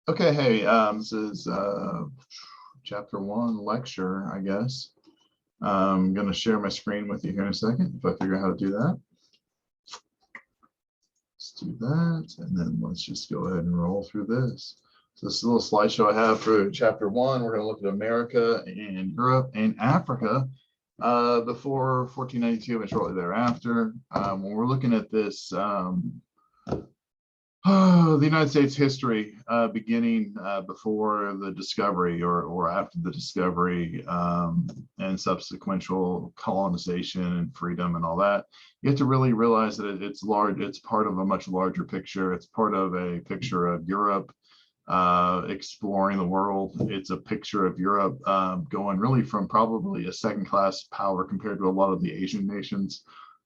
Okay, hey, this is chapter one lecture, I guess. I'm going to share my screen with you here in a second if I figure out how to do that. Let's do that, and then let's just go ahead and roll through this. So this is a little slideshow I have for chapter one. We're going to look at America and Europe and Africa before 1492 and shortly thereafter. When we're looking at this, the United States history beginning before the discovery or after the discovery and subsequent colonization and freedom and all that, you have to really realize that it's large. It's part of a much larger picture. It's part of a picture of Europe exploring the world. It's a picture of Europe going really from probably a second-class power compared to a lot of the Asian nations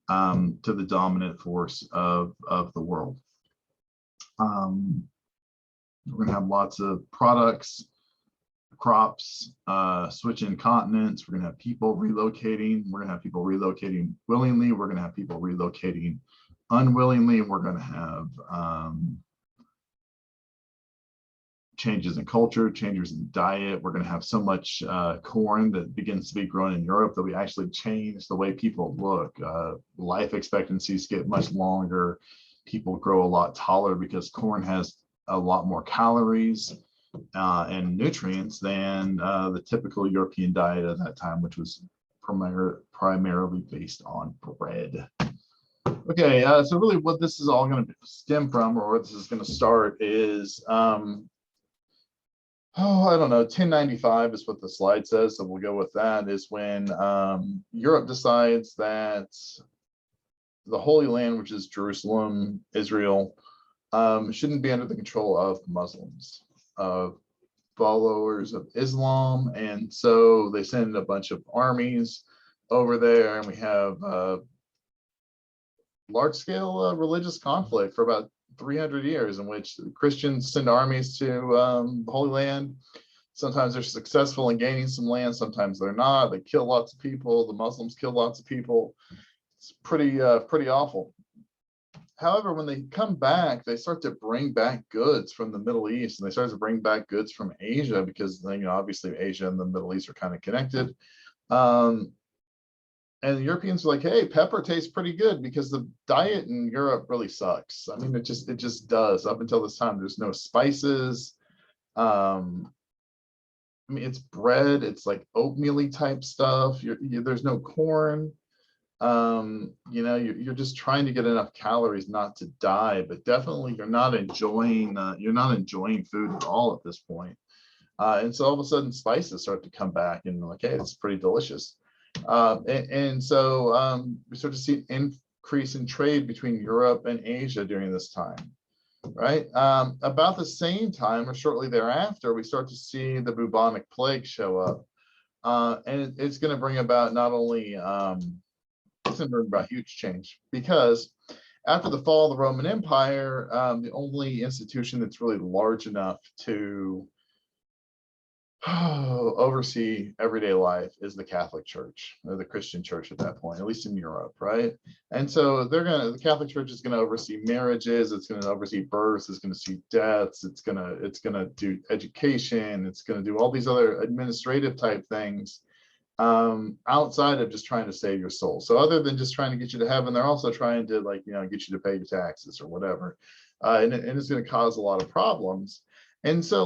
to the dominant force of the world. We're going to have lots of products, crops, switching continents. We're going to have people relocating. We're going to have people relocating willingly. We're going to have people relocating unwillingly. We're going to have changes in culture, changes in diet. We're going to have so much corn that begins to be grown in Europe that we actually change the way people look. Life expectancies get much longer. People grow a lot taller because corn has a lot more calories and nutrients than the typical European diet at that time, which was primarily based on bread. Okay, so really what this is all going to stem from, or what this is going to start is, I don't know, 1095 is what the slide says, so we'll go with that, is when Europe decides that the Holy Land, which is Jerusalem, Israel, shouldn't be under the control of Muslims, of followers of Islam. And so they send a bunch of armies over there, and we have large-scale religious conflict for about 300 years in which Christians send armies to the Holy Land. Sometimes they're successful in gaining some land, sometimes they're not. They kill lots of people. The Muslims kill lots of people. It's pretty awful. However, when they come back, they start to bring back goods from the Middle East, and they start to bring back goods from Asia because, obviously Asia and the Middle East are kind of connected. And the Europeans are like, hey, pepper tastes pretty good because the diet in Europe really sucks. I mean, it just does. Up until this time, there's no spices. I mean, it's bread. It's like oatmeal-y type stuff. There's no corn. You're just trying to get enough calories not to die, but definitely you're not enjoying food at all at this point. And so all of a sudden spices start to come back and like, hey, it's pretty delicious. So we start to see an increase in trade between Europe and Asia during this time, right? About the same time or shortly thereafter, we start to see the bubonic plague show up. And it's going to bring about not only it's going to bring about huge change, because after the fall of the Roman Empire, the only institution that's really large enough to oversee everyday life is the Catholic Church, or the Christian Church at that point, at least in Europe, right? And so the Catholic Church is going to oversee marriages, it's going to oversee births, it's going to see deaths, it's going to do education, it's going to do all these other administrative type things outside of just trying to save your soul. So other than just trying to get you to heaven, they're also trying to get you to pay your taxes or whatever, and it's going to cause a lot of problems. And so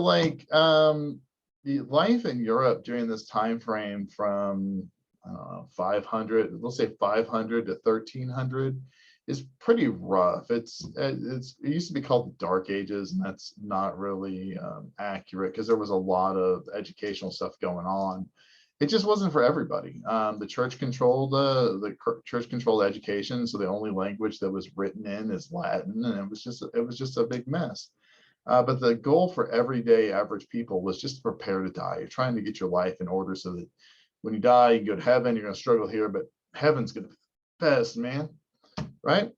the life in Europe during this time frame from 500, let's say 500 to 1300, is pretty rough. It used to be called the Dark Ages, and that's not really accurate because there was a lot of educational stuff going on. It just wasn't for everybody. The church controlled church controlled education, so the only language that was written in is Latin, and it was just a big mess. But the goal for everyday average people was just to prepare to die. You're trying to get your life in order so that when you die, you go to heaven. You're going to struggle here, but heaven's going to be the best, man. Right?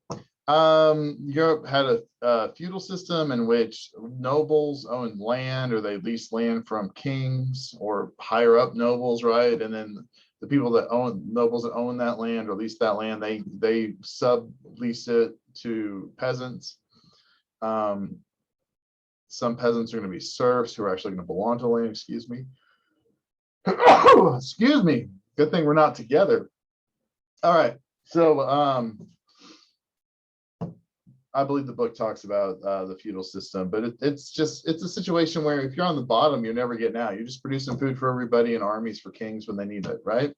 Europe had a feudal system in which nobles owned land, or they leased land from kings or higher up nobles, right? And then the people that nobles that own that land or lease that land, they sublease it to peasants. Some peasants are going to be serfs who are actually going to belong to the land. Excuse me. Excuse me. Good thing we're not together. All right. So I believe the book talks about the feudal system, but it's a situation where if you're on the bottom, you're never getting out. You're just producing food for everybody and armies for kings when they need it, right?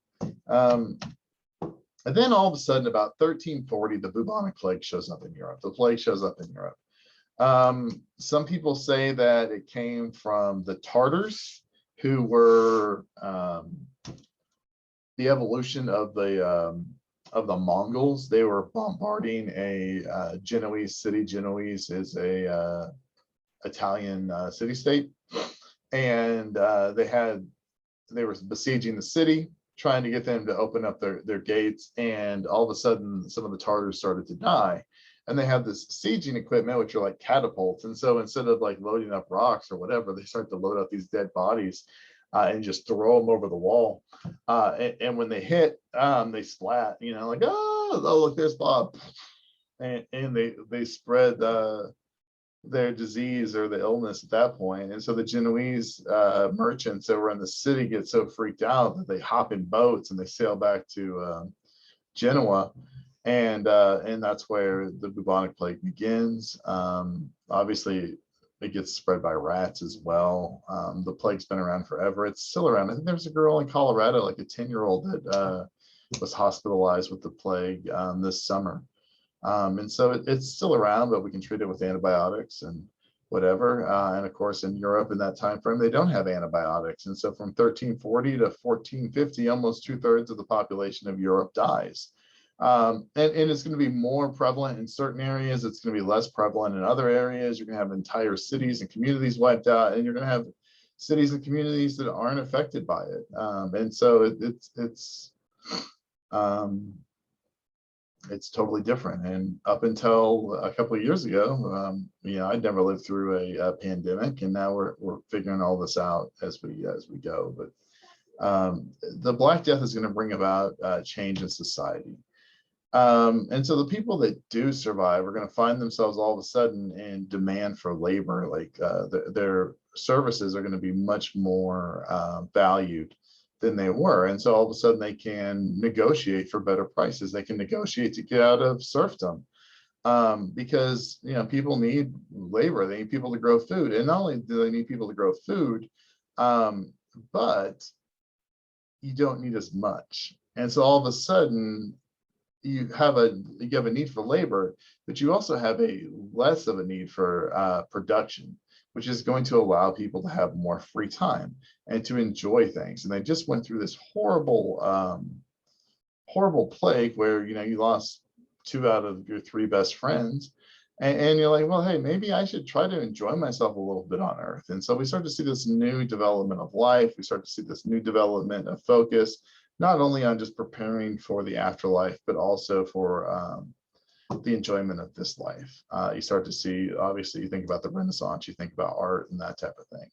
And then all of a sudden, about 1340, the bubonic plague shows up in Europe. The plague shows up in Europe. Some people say that it came from the Tartars, who were the evolution of the Mongols. They were bombarding a Genoese city. Genoese is a Italian city-state, and they were besieging the city, trying to get them to open up their gates, and all of a sudden some of the Tartars started to die, and they have this sieging equipment which are like catapults, and so instead of like loading up rocks or whatever, they start to load up these dead bodies and just throw them over the wall, and when they hit, they splat, like, oh look, there's Bob, and they spread their disease or the illness at that point. And so the Genoese merchants that were in the city get so freaked out that they hop in boats and they sail back to Genoa, and that's where the bubonic plague begins. Obviously, it gets spread by rats as well. The plague's been around forever. It's still around. I think there was a girl in Colorado, like a 10-year-old, that was hospitalized with the plague this summer. And so it's still around, but we can treat it with antibiotics and whatever. And of course, in Europe in that time frame, they don't have antibiotics. And so from 1340 to 1450, almost 2/3 of the population of Europe dies. And it's going to be more prevalent in certain areas. It's going to be less prevalent in other areas. You're going to have entire cities and communities wiped out, and you're going to have cities and communities that aren't affected by it. And so it's totally different. And up until a couple of years ago, I'd never lived through a pandemic, and now we're figuring all this out as we go. But the Black Death is going to bring about change in society. And so the people that do survive are going to find themselves all of a sudden in demand for labor. Like their services are going to be much more valued than they were. And so all of a sudden they can negotiate for better prices. They can negotiate to get out of serfdom, because people need labor. They need people to grow food. And not only do they need people to grow food, but you don't need as much. And so all of a sudden you have a need for labor, but you also have a less of a need for production, which is going to allow people to have more free time and to enjoy things. And they just went through this horrible plague where you lost 2 out of your 3 best friends, and you're like, well, hey, maybe I should try to enjoy myself a little bit on Earth. And so we start to see this new development of life. We start to see this new development of focus, not only on just preparing for the afterlife, but also for the enjoyment of this life. You start to see, obviously, you think about the Renaissance, you think about art and that type of thing.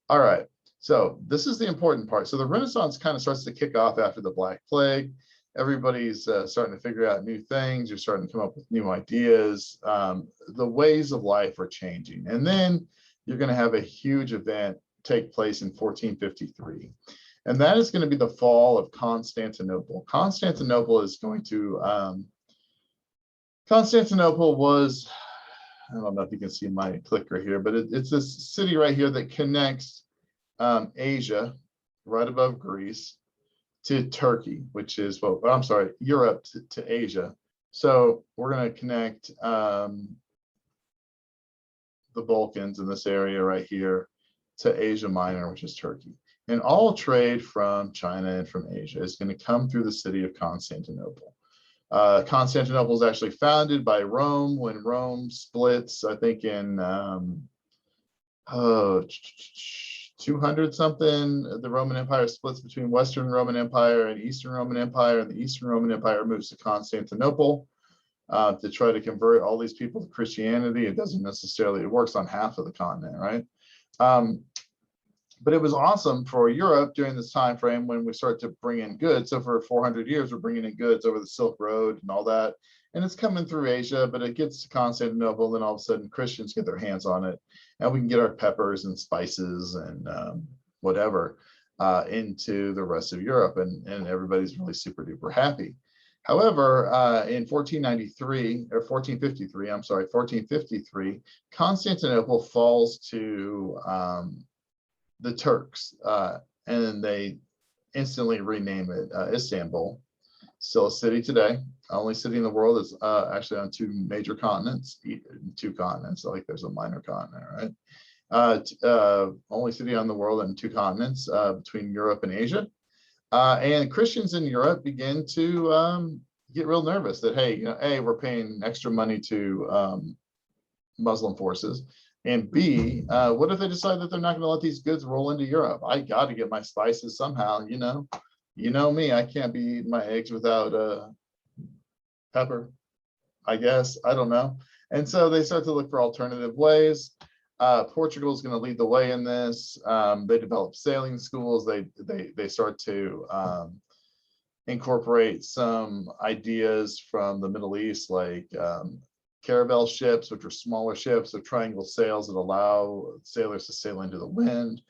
All right, so this is the important part. So the Renaissance kind of starts to kick off after the Black Plague. Everybody's starting to figure out new things. You're starting to come up with new ideas. The ways of life are changing. And then you're going to have a huge event take place in 1453. And that is going to be the fall of Constantinople. Constantinople is going to, Constantinople was, I don't know if you can see my clicker here, but it's this city right here that connects Asia, right above Greece, to Turkey, which is, well, I'm sorry, Europe to Asia. So we're going to connect the Balkans in this area right here to Asia Minor, which is Turkey. And all trade from China and from Asia is going to come through the city of Constantinople. Constantinople is actually founded by Rome when Rome splits, I think in 200 something. The Roman Empire splits between Western Roman Empire and Eastern Roman Empire, and the Eastern Roman Empire moves to Constantinople to try to convert all these people to Christianity. It doesn't necessarily, it works on half of the continent, right? But it was awesome for Europe during this time frame when we start to bring in goods. So for 400 years, we're bringing in goods over the Silk Road and all that. and it's coming through Asia, but it gets to Constantinople, then all of a sudden Christians get their hands on it, and we can get our peppers and spices and whatever into the rest of Europe, and everybody's really super duper happy. However, in 1493 or 1453, I'm sorry, 1453, Constantinople falls to the Turks, and they instantly rename it Istanbul. Still a city today. Only city in the world is actually on two major continents. So like there's a minor continent, right? Only city on the world on two continents between Europe and Asia. And Christians in Europe begin to get real nervous that, hey, A, we're paying extra money to Muslim forces. And B, what if they decide that they're not going to let these goods roll into Europe? I got to get my spices somehow, you know me, I can't be eating my eggs without pepper, I guess. I don't know. And so they start to look for alternative ways. Portugal is going to lead the way in this. They develop sailing schools. They start to incorporate some ideas from the Middle East, like caravel ships, which are smaller ships with triangle sails that allow sailors to sail into the wind.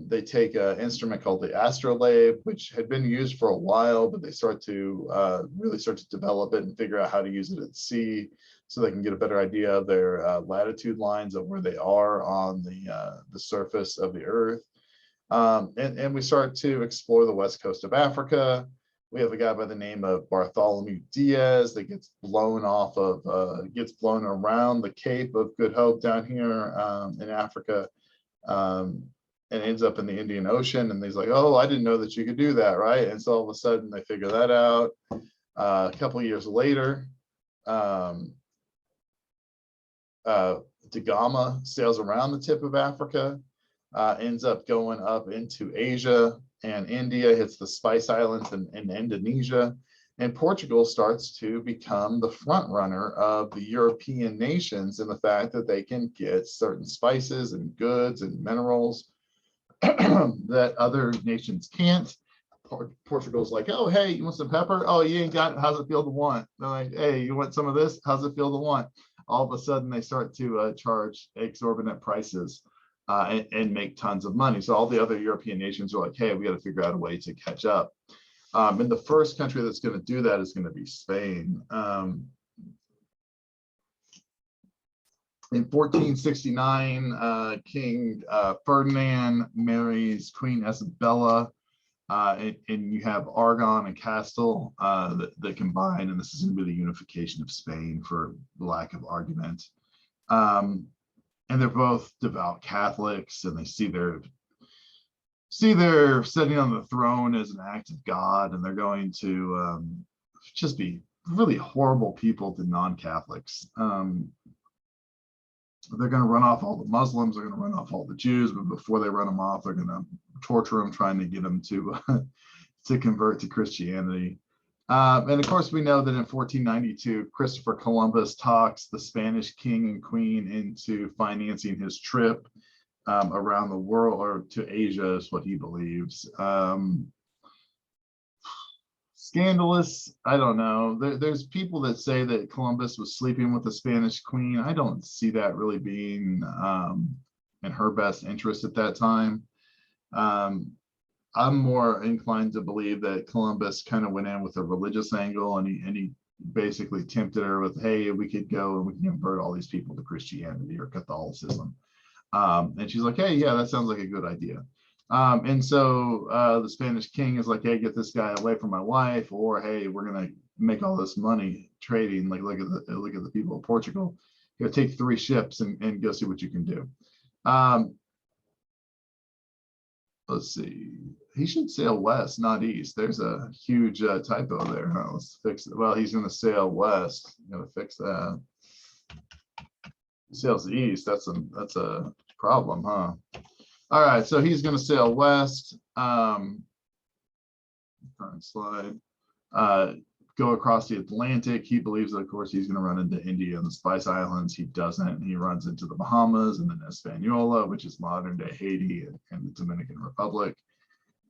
They take an instrument called the astrolabe, which had been used for a while, but they start to really start to develop it and figure out how to use it at sea, so they can get a better idea of their latitude lines of where they are on the surface of the Earth. And we start to explore the west coast of Africa. We have a guy by the name of Bartholomew Diaz that gets blown around the Cape of Good Hope down here in Africa, and ends up in the Indian Ocean. And he's like, oh, I didn't know that you could do that, right? And so all of a sudden they figure that out. A couple of years later, Da Gama sails around the tip of Africa, ends up going up into Asia and India, hits the Spice Islands and Indonesia, and Portugal starts to become the front runner of the European nations in the fact that they can get certain spices and goods and minerals that other nations can't. Portugal's like, oh, hey, you want some pepper? Oh, you ain't got it. How's it feel to want? They're like, hey, you want some of this? How's it feel to want? All of a sudden, they start to charge exorbitant prices and make tons of money. So all the other European nations are like, hey, we got to figure out a way to catch up. And the first country that's going to do that is going to be Spain. In 1469, King Ferdinand marries Queen Isabella, and you have Aragon and Castile that combine, and this is going to be the unification of Spain, for lack of argument. And they're both devout Catholics, and they see their sitting on the throne as an act of God, and they're going to just be really horrible people to non-Catholics. They're going to run off all the Muslims, they're going to run off all the Jews, but before they run them off, they're going to torture them, trying to get them to convert to Christianity. And of course, we know that in 1492, Christopher Columbus talks the Spanish king and queen into financing his trip around the world, or to Asia, is what he believes. Scandalous, I don't know. There's people that say that Columbus was sleeping with the Spanish queen. I don't see that really being in her best interest at that time. I'm more inclined to believe that Columbus kind of went in with a religious angle, and he basically tempted her with, hey, we could go and we can convert all these people to Christianity or Catholicism. And she's like, hey, yeah, that sounds like a good idea. And so the Spanish king is like, hey, get this guy away from my wife, or hey, we're gonna make all this money trading. Like, look at the people of Portugal. You know, take 3 ships and go see what you can do. Let's see. He should sail west, not east. There's a huge typo there. Huh? Let's fix it. Well, he's going to sail west. I'm going to fix that. He sails east. That's a problem, huh? All right, so he's going to sail west. Current slide. Go across the Atlantic. He believes that, of course, he's going to run into India and the Spice Islands. He doesn't. He runs into the Bahamas and then Hispaniola, which is modern day Haiti and the Dominican Republic.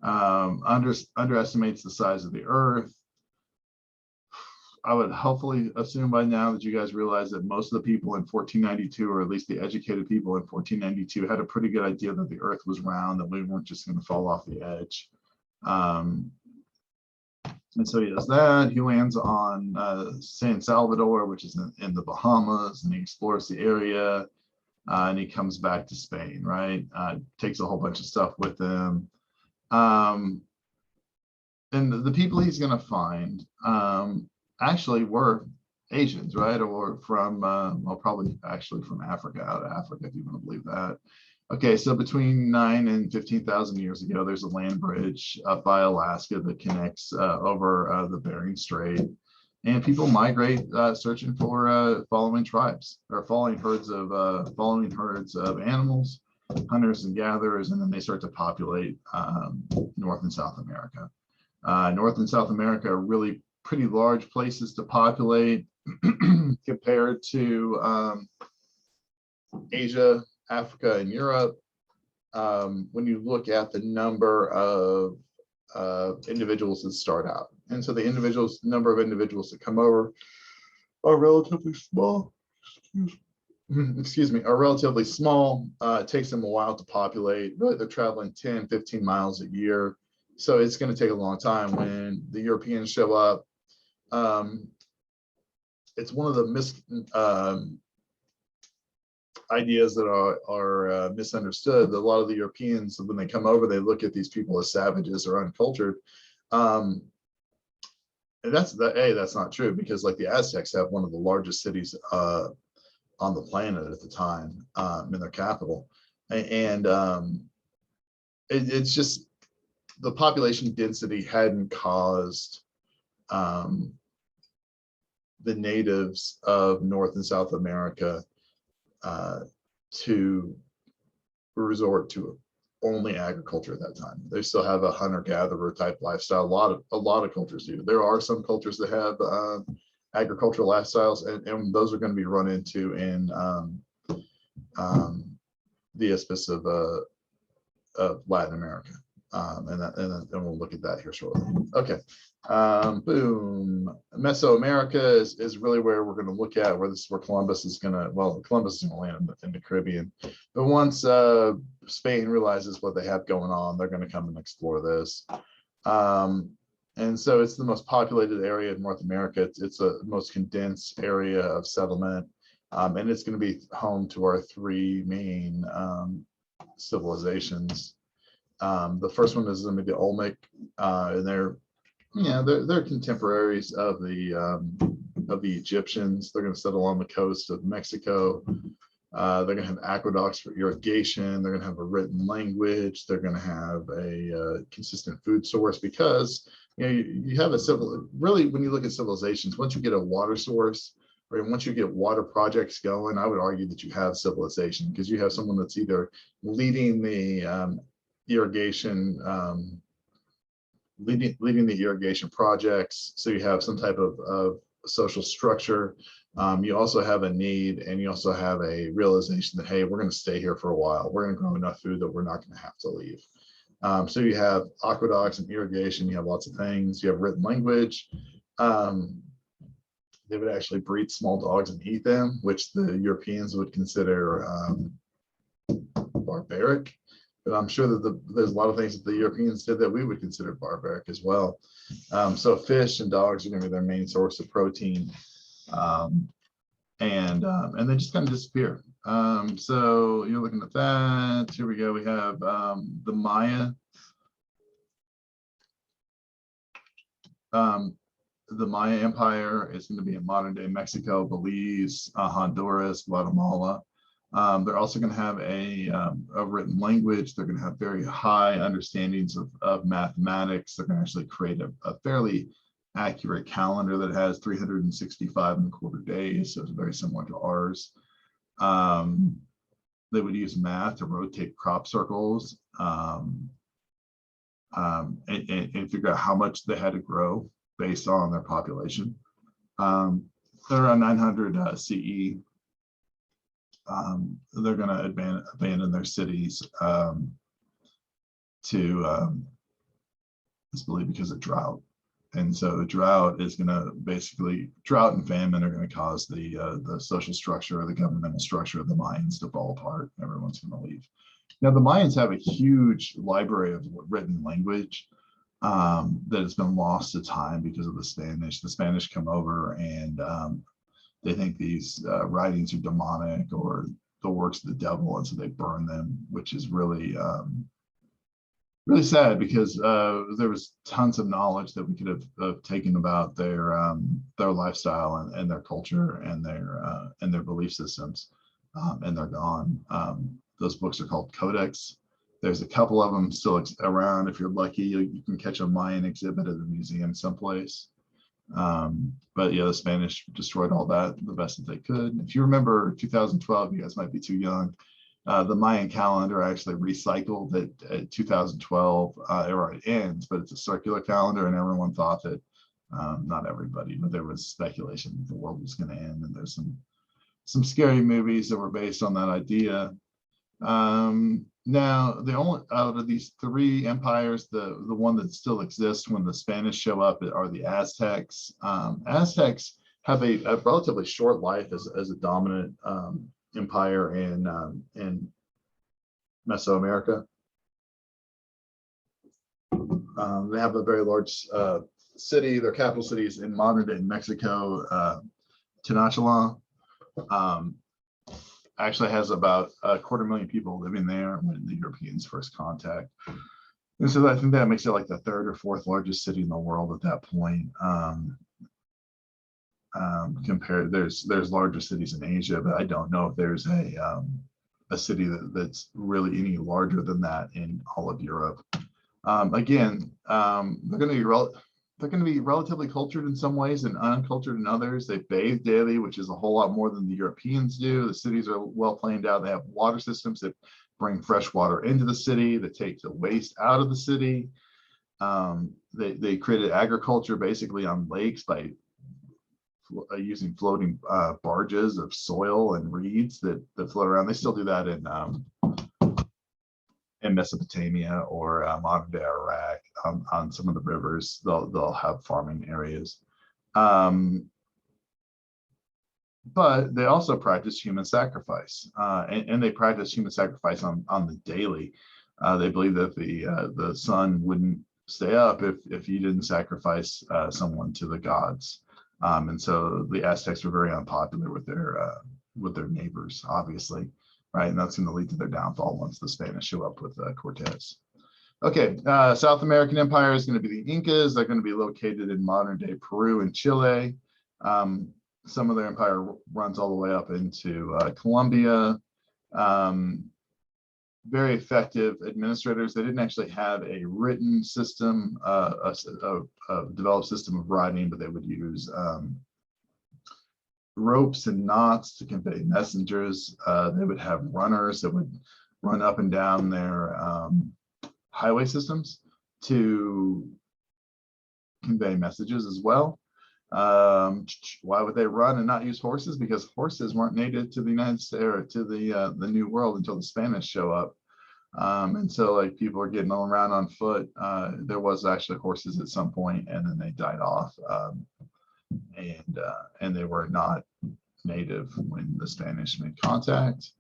Underestimates the size of the Earth. I would hopefully assume by now that you guys realize that most of the people in 1492, or at least the educated people in 1492, had a pretty good idea that the earth was round, that we weren't just going to fall off the edge. And so he does that. He lands on San Salvador, which is in the Bahamas, and he explores the area, and he comes back to Spain, right? Takes a whole bunch of stuff with him. And the people he's going to find actually were Asians, right? Or from, well, probably actually from Africa, out of Africa, if you want to believe that. Okay, so between 9 and 15,000 years ago, there's a land bridge up by Alaska that connects over the Bering Strait. And people migrate searching for following tribes, or following herds of animals, hunters and gatherers, and then they start to populate North and South America. North and South America are really pretty large places to populate compared to Asia, Africa, and Europe. When you look at the number of individuals that start out. And so the number of individuals that come over are relatively small. Excuse me, are relatively small. It takes them a while to populate. Really, they're traveling 10, 15 miles a year. So it's going to take a long time. When the Europeans show up, it's one of the ideas that are misunderstood. A lot of the Europeans, when they come over, they look at these people as savages or uncultured. And that's not true, because like the Aztecs have one of the largest cities on the planet at the time in their capital. And it's just the population density hadn't caused the natives of North and South America to resort to only agriculture at that time. They still have a hunter-gatherer type lifestyle. A lot of cultures do. There are some cultures that have agricultural lifestyles, and those are going to be run into in the Isthmus of Latin America. And we'll look at that here shortly. Okay. Boom. Mesoamerica is really where we're going to look at, where Columbus is going to, well, Columbus is going to land in the Caribbean. But once Spain realizes what they have going on, they're going to come and explore this. And so it's the most populated area of North America. It's the most condensed area of settlement. And it's going to be home to our three main civilizations. The first one is going to be the Olmec, and they're contemporaries of the Egyptians. They're going to settle on the coast of Mexico. They're going to have aqueducts for irrigation. They're going to have a written language. They're going to have a consistent food source, because you have really, when you look at civilizations, once you get a water source, or once you get water projects going, I would argue that you have civilization, because you have someone that's either leading the irrigation, leading the irrigation projects. So you have some type of social structure. You also have a need, and you also have a realization that, hey, we're going to stay here for a while. We're going to grow enough food that we're not going to have to leave. So you have aqueducts and irrigation. You have lots of things. You have written language. They would actually breed small dogs and eat them, which the Europeans would consider barbaric. But I'm sure that there's a lot of things that the Europeans did that we would consider barbaric as well. So fish and dogs are going to be their main source of protein, and they just kind of disappear. So you're looking at that. Here we go. We have the Maya. The Maya Empire is going to be in modern day Mexico, Belize, Honduras, Guatemala. They're also going to have a written language. They're going to have very high understandings of mathematics. They're going to actually create a fairly accurate calendar that has 365 and a quarter days, so it's very similar to ours. They would use math to rotate crop circles and figure out how much they had to grow based on their population. They're around 900 CE. They're going to abandon their cities to, it's believed because of drought. And so drought is going to drought and famine are going to cause the social structure or the governmental structure of the Mayans to fall apart. Everyone's going to leave. Now, the Mayans have a huge library of written language that has been lost to time because of the Spanish. The Spanish come over and they think these writings are demonic or the works of the devil, and so they burn them, which is really really sad because there was tons of knowledge that we could have taken about their lifestyle and their culture and their belief systems, and they're gone. Those books are called Codex. There's a couple of them still around. If you're lucky, you can catch a Mayan exhibit at a museum someplace. But yeah, the Spanish destroyed all that the best that they could. If you remember 2012, you guys might be too young. The Mayan calendar actually recycled at 2012, or it ends, but it's a circular calendar, and everyone thought that, not everybody, but there was speculation that the world was going to end, and there's some scary movies that were based on that idea. Now, the only out of these three empires, the one that still exists when the Spanish show up are the Aztecs. Aztecs have a relatively short life as a dominant empire in Mesoamerica. They have a very large city. Their capital city is in modern day Mexico, Tenochtitlan. Actually has about 250,000 people living there when the Europeans first contact. And so I think that makes it like the third or fourth largest city in the world at that point. Compared, there's larger cities in Asia, but I don't know if there's a city that's really any larger than that in all of Europe. Again, they're going to be relatively cultured in some ways and uncultured in others. They bathe daily, which is a whole lot more than the Europeans do. The cities are well planned out. They have water systems that bring fresh water into the city, that take the waste out of the city. They created agriculture basically on lakes by using floating barges of soil and reeds that float around. They still do that in Mesopotamia or modern day Iraq. On some of the rivers, they'll have farming areas. But they also practice human sacrifice, and they practice human sacrifice on the daily. They believe that the sun wouldn't stay up if you didn't sacrifice someone to the gods. And so the Aztecs were very unpopular with their neighbors, obviously, right? And that's going to lead to their downfall once the Spanish show up with Cortez. Okay, South American Empire is going to be the Incas. They're going to be located in modern day Peru and Chile. Some of their empire runs all the way up into Colombia. Very effective administrators. They didn't actually have a written system, a developed system of writing, but they would use ropes and knots to convey messengers. They would have runners that would run up and down their highway systems to convey messages as well. Why would they run and not use horses? Because horses weren't native to the United States or to the New World until the Spanish show up. And so like people are getting all around on foot. There was actually horses at some point, and then they died off. And they were not native when the Spanish made contact.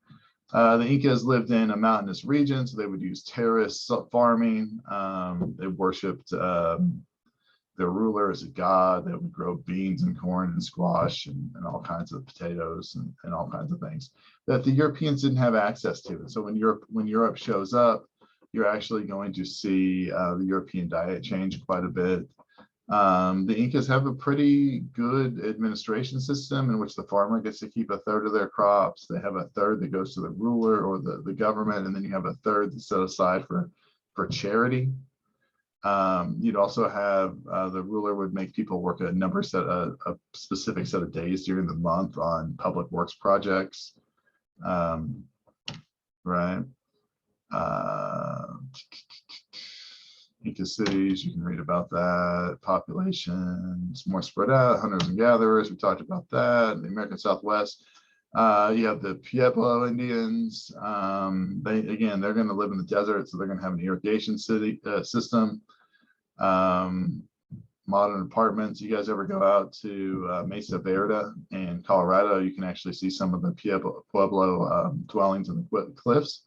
The Incas lived in a mountainous region, so they would use terrace farming. They worshipped their ruler as a god. They would grow beans and corn and squash and all kinds of potatoes and all kinds of things that the Europeans didn't have access to. And so when Europe shows up, you're actually going to see the European diet change quite a bit. The Incas have a pretty good administration system in which the farmer gets to keep a third of their crops. They have a third that goes to the ruler or the government, and then you have a third that's set aside for charity. You'd also have the ruler would make people work a specific set of days during the month on public works projects, right? Inca cities, you can read about that. Populations more spread out, hunters and gatherers, we talked about that. In the American Southwest, you have the Pueblo Indians. They're going to live in the desert, so they're going to have an irrigation system. modern apartments. You guys ever go out to Mesa Verde in Colorado? You can actually see some of the Pueblo dwellings in the cliffs.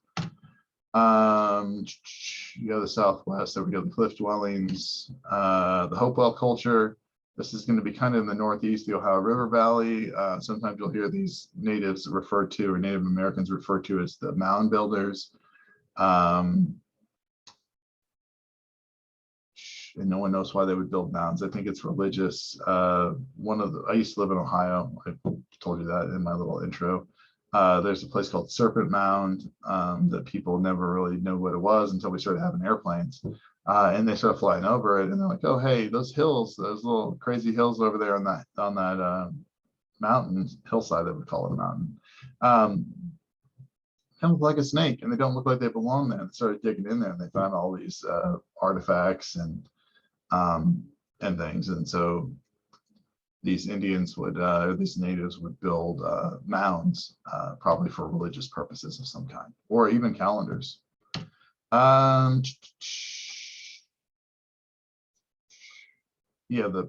You go to the southwest, there we go, the cliff dwellings, the Hopewell culture. This is going to be kind of in the northeast, the Ohio River Valley. Sometimes you'll hear these natives referred to, or Native Americans referred to, as the mound builders. And no one knows why they would build mounds. I think it's religious. I used to live in Ohio. I told you that in my little intro. There's a place called Serpent Mound that people never really knew what it was until we started having airplanes. And they started flying over it, and they're like, "Oh, hey, those hills, those little crazy hills over there on that mountain hillside," that we call it a mountain, kind of look like a snake, and they don't look like they belong there." And they started digging in there, and they found all these artifacts and things, and so these Indians would, or these natives would build mounds, probably for religious purposes of some kind, or even calendars. Yeah, the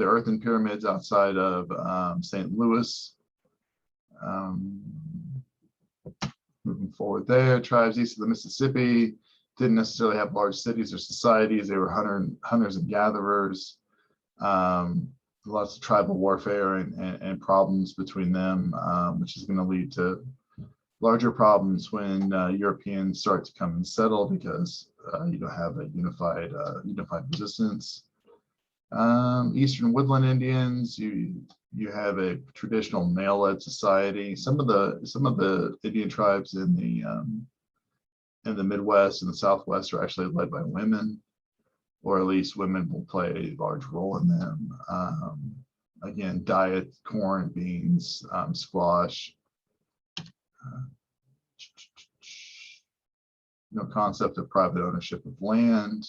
earthen pyramids outside of St. Louis. Moving forward there, tribes east of the Mississippi didn't necessarily have large cities or societies. They were hunters and gatherers. Lots of tribal warfare and problems between them, which is going to lead to larger problems when Europeans start to come and settle, because you don't have a unified resistance. Eastern woodland Indians, you have a traditional male-led society. Some of the Indian tribes in the Midwest and the Southwest are actually led by women, or at least women will play a large role in them. Again, diet, corn, beans, squash. No concept of private ownership of land.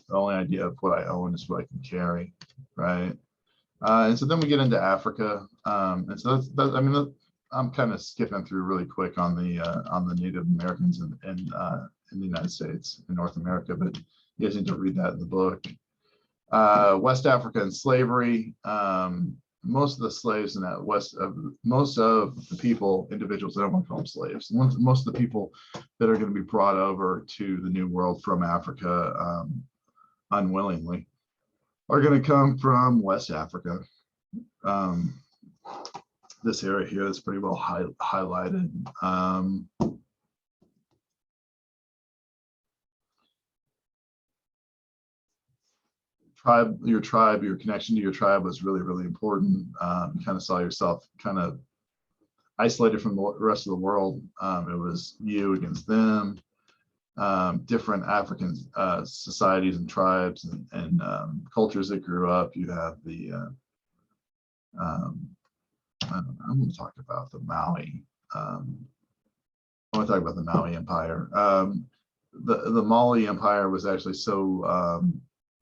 The only idea of what I own is what I can carry, right? And so then we get into Africa, and so that's I mean, I'm kind of skipping through really quick on the Native Americans in the United States, in North America, but you guys need to read that in the book. West Africa and slavery. Most of the slaves in that most of the people, individuals, I don't want to call them slaves, most of the people that are going to be brought over to the New World from Africa unwillingly are going to come from West Africa. This area here is pretty well highlighted. Your connection to your tribe was really, really important. You kind of saw yourself kind of isolated from the rest of the world. It was you against them. Different African societies and tribes and cultures that grew up. You have the I'm going to talk about the Maui. I want to talk about the Maui Empire. The Maui Empire was actually so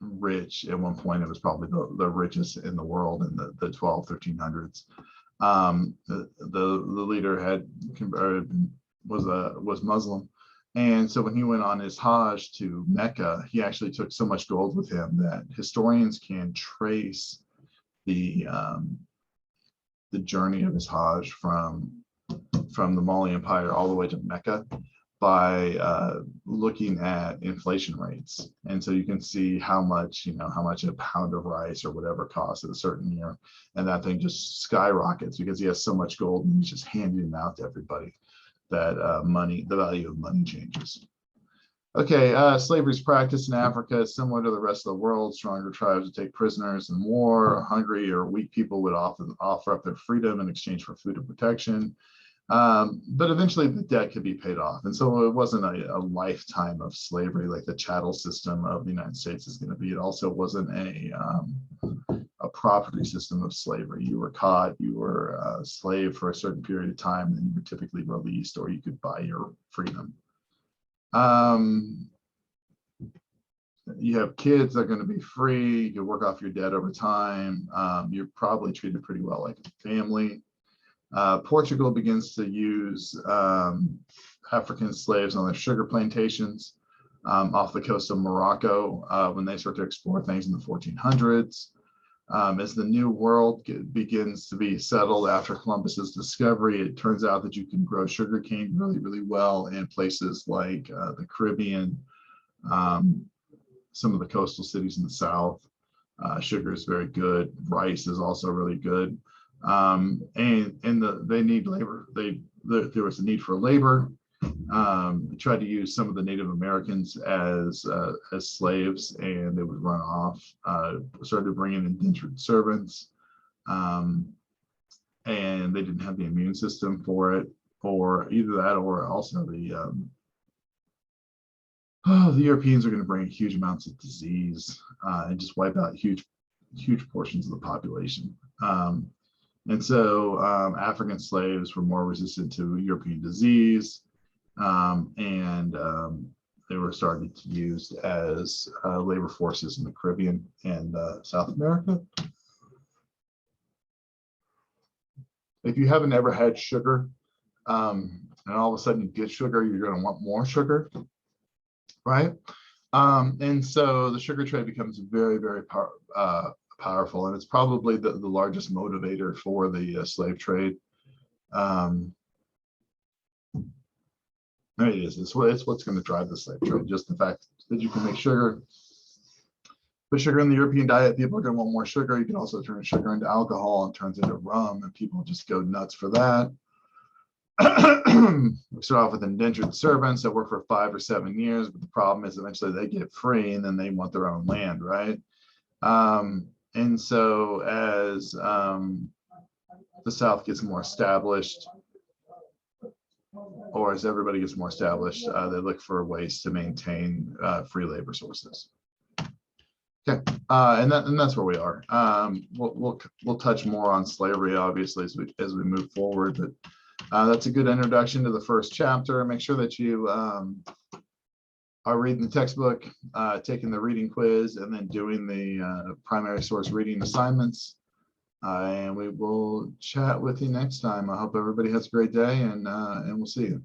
rich at one point. It was probably the richest in the world in the 1300s. The leader was Muslim, and so when he went on his Hajj to Mecca, he actually took so much gold with him that historians can trace the journey of his Hajj from the Maui Empire all the way to Mecca by looking at inflation rates. And so you can see how much a pound of rice or whatever costs at a certain year. And that thing just skyrockets because he has so much gold and he's just handing it out to everybody that the value of money changes. Okay, slavery is practiced in Africa similar to the rest of the world. Stronger tribes would take prisoners in war. Hungry or weak people would often offer up their freedom in exchange for food and protection. But eventually the debt could be paid off. And so it wasn't a lifetime of slavery like the chattel system of the United States is going to be. It also wasn't a property system of slavery. You were caught, you were a slave for a certain period of time, and then you were typically released, or you could buy your freedom. You have kids that are going to be free. You work off your debt over time. You're probably treated pretty well like a family. Portugal begins to use African slaves on their sugar plantations. off the coast of Morocco when they start to explore things in the 1400s. As the New World begins to be settled after Columbus's discovery, it turns out that you can grow sugarcane really, really well in places like the Caribbean, some of the coastal cities in the South. Sugar is very good. Rice is also really good. They need labor. There was a need for labor. They tried to use some of the Native Americans as slaves, and they would run off. Started bringing indentured servants, and they didn't have the immune system for it, or either that, or also the Europeans are going to bring huge amounts of disease and just wipe out huge portions of the population. And so African slaves were more resistant to European disease, and they were started to be used as labor forces in the Caribbean and South America. If you haven't ever had sugar, and all of a sudden you get sugar, you're going to want more sugar, right? And so the sugar trade becomes very, very powerful, and it's probably the largest motivator for the slave trade. It is. It's what's going to drive the slave trade. Just the fact that you can make sugar. Put sugar in the European diet, people are going to want more sugar. You can also turn sugar into alcohol and turns into rum, and people just go nuts for that. We start off with indentured servants that work for 5 or 7 years, but the problem is eventually they get free and then they want their own land, right? And so as the South gets more established, or as everybody gets more established, they look for ways to maintain free labor sources. Okay, and that's where we are. We'll touch more on slavery, obviously, as we move forward, but that's a good introduction to the first chapter. Make sure that you are reading the textbook, taking the reading quiz, and then doing the primary source reading assignments. And we will chat with you next time. I hope everybody has a great day, and we'll see you.